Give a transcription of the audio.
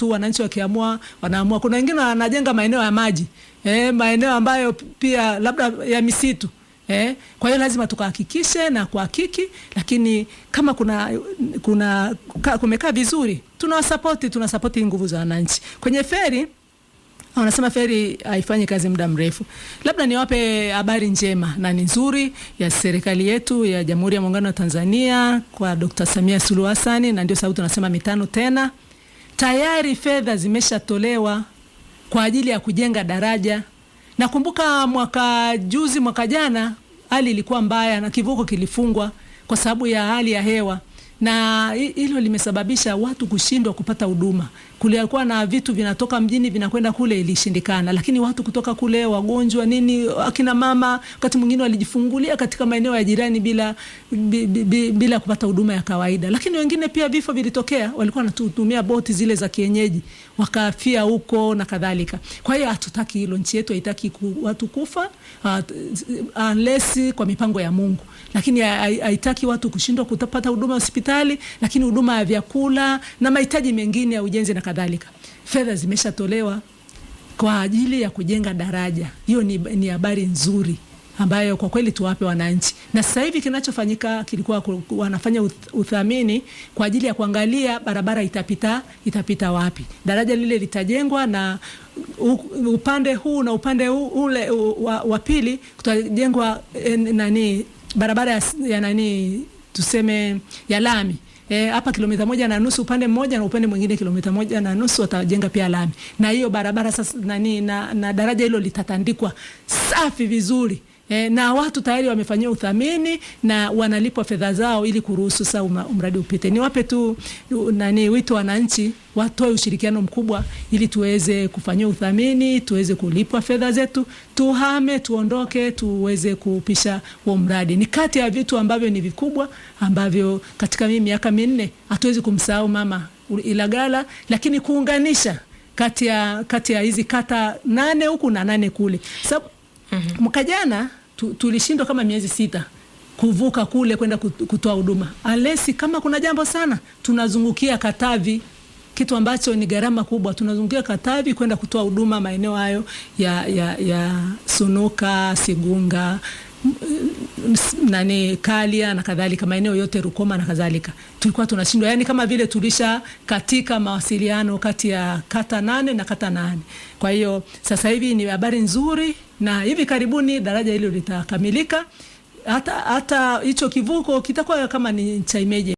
tu wananchi wakiamua wanaamua. Kuna wengine wanajenga maeneo ya maji, maeneo ambayo pia labda ya misitu. Kwa hiyo lazima tukahakikishe na kuhakiki, lakini kama kumekaa vizuri, tunasapoti nguvu za wananchi. Kwenye feri, wanasema feri haifanyi kazi muda mrefu. Labda niwape habari njema na ni nzuri ya serikali yetu ya Jamhuri ya Muungano wa Tanzania kwa Dr. Samia Suluhu Hassan, na ndio sababu tunasema mitano tena. Tayari fedha zimeshatolewa kwa ajili ya kujenga daraja. Nakumbuka mwaka jana hali ilikuwa mbaya na kivuko kilifungwa kwa sababu ya hali ya hewa, na hilo limesababisha watu kushindwa kupata huduma. Kulikuwa na vitu vinatoka mjini vinakwenda kule, ilishindikana, lakini watu kutoka kule, wagonjwa nini, akina mama wakati mwingine walijifungulia katika maeneo ya jirani bila kupata huduma ya kawaida. Lakini wengine pia vifo vilitokea, walikuwa wanatumia boti zile za kienyeji wakafia huko na kadhalika. Kwa hiyo hatutaki hilo, nchi yetu haitaki watu kufa unless kwa mipango ya Mungu, lakini haitaki watu kushindwa kupata huduma hospitali, lakini huduma ya vyakula na mahitaji mengine ya ujenzi na kadhalika. Fedha zimeshatolewa kwa ajili ya kujenga daraja. Hiyo ni habari nzuri ambayo kwa kweli tuwape wananchi. Na sasa hivi kinachofanyika, kilikuwa wanafanya uthamini kwa ajili ya kuangalia barabara itapita wapi. Daraja lile litajengwa na upande huu na upande ule wa pili kutajengwa barabara tuseme ya lami. Hapa 1.5 km upande mmoja na upande mwingine 1.5 km watajenga pia lami. Na hiyo barabara sasa na daraja hilo litatandikwa safi vizuri. Na watu tayari wamefanyia uthamini na wanalipwa fedha zao ili kuruhusu sasa mradi upite. Niwape tu wito wananchi watoe ushirikiano mkubwa ili tuweze kufanyia uthamini, tuweze kulipwa fedha zetu, tuhame, tuondoke, tuweze kupisha huo mradi. Ni kati ya vitu ambavyo ni vikubwa ambavyo katika miaka 4 hatuwezi kumsahau Mama Ilagala, lakini kuunganisha kati ya hizi kata 8 huku na 8 kule. Sababu mwaka jana tulishindwa kama miezi 6 kuvuka kule kwenda kutoa huduma. Alesi kama kuna jambo sana, tunazungukia Katavi, kitu ambacho ni gharama kubwa. Tunazungukia Katavi kwenda kutoa huduma maeneo hayo ya Sunuka, Sigunga, Kalia na kadhalika, maeneo yote Rukoma na kadhalika. Tulikuwa tunashindwa, yani kama vile tulisha katika mawasiliano kati ya kata 8 na kata 8. Kwa hiyo sasa hivi ni habari nzuri, na hivi karibuni daraja hilo litakamilika. Hata hicho kivuko kitakuwa kama ni cha imeje.